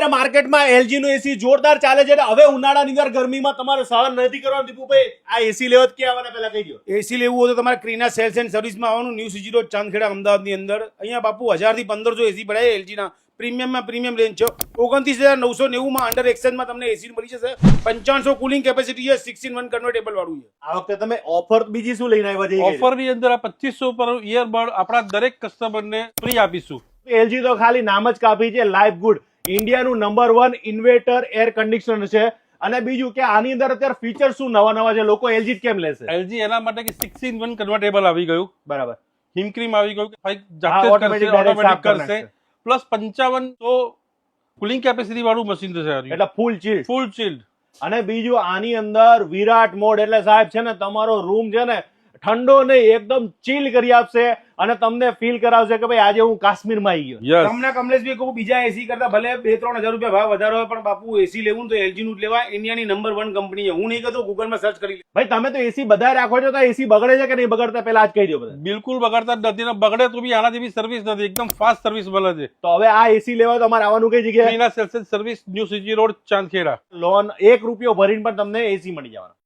અત્યારે માર્કેટમાં એલજી નું એસી જોરદાર ચાલે છે. હવે ઉનાળાની અંદર ગરમીમાં તમારે સહન નથી કરવાનું. દીપુભાઈ, આ એસી લેવો ક્યાં આવવાના પહેલા કહી દો. એસી લેવું હોય તો તમારે ક્રીના સેલ્સ એન્ડ સર્વિસમાં આવવાનું. ન્યૂ સીજી રોડ, ચાંદખેડા, અમદાવાદની અંદર. અહીંયા બાપુ 1000 થી 1500 એસી પડે એલજીના. પ્રીમિયમમાં પ્રીમિયમ રેન્જ છે. 29,990 અંડર એક્સચેન્જમાં તમને એસી મળી જશે. 5500 કુલિંગ કેપેસિટી છે. 6-in-1 કન્વર્ટેબલ વાળું છે. આ વખતે તમે ઓફર બીજી શું લઈને આવ્યા છે? ઓફર ની અંદર આ 2500 પર ઇયરબડ આપણા દરેક કસ્ટમરને ફ્રી આપીશું. એલજી તો ખાલી નામ જ કાપી છે. લાઈફ ગુડ ઇન્ડિયાનું નંબર 1 ઇન્વેટર એર કન્ડિશનર છે. અને બીજું કે આની અંદર અત્યારે ફીચર શું નવા છે? લોકો એલજી કેમ લેશે? એલજી એના માટે કે 6-in-1 કન્વર્ટેબલ આવી ગયું, બરાબર. હિમક્રીમ આવી ગયું કે ભાઈ હા, જાતે automatic કરશે, direct સાફ ઓટોમેટિક કરી કરશે. નાખશે. પ્લસ 5500 કુલિંગ કેપેસિટી વાળું મશીન છે આ રહ્યું. એટલે ફૂલ ચીલ. ફૂલ ચિલ્ડ. અને બીજું આની અંદર વિરાટ મોડ એટલે સાહેબ છે ને તમારો રૂમ છે ને ઠંડો નહીં એકદમ ચીલ કરી આપશે અને તમને ફીલ કરાવશે કે ભાઈ આજે હું કાશ્મીરમાં આવી ગયો. યસ. તમને કમલેશભાઈ કહું, બીજા એસી કરતા ભલે 2-3 હજાર રૂપિયા ભાવ વધારો હોય, પણ બાપુ એસી લેવું તો એલજી નું જ લેવાય. ઇન્ડિયાની નંબર 1 કંપની છે. હું નહીં કહેતો, ગૂગલમાં સર્ચ કરી લે. ભાઈ તમે તો એસી બધા રાખો છો તો એસી બગડે છે કે નહીં બગડતા પહેલા આજ કહી દો બધા. બિલકુલ બગાડતા જ નથી ને બગડે તો બી આના જેવી સર્વિસ નથી. એકદમ ફાસ્ટ સર્વિસ મળે છે. તો હવે આ એસી લેવા તમારે આવવાનું કઈ જગ્યાએ? ક્રીના sales and service, new CG road, Chandkheda. Loan 1 રૂપિયો ભરીને પણ તમને એસી મળી જવાનું.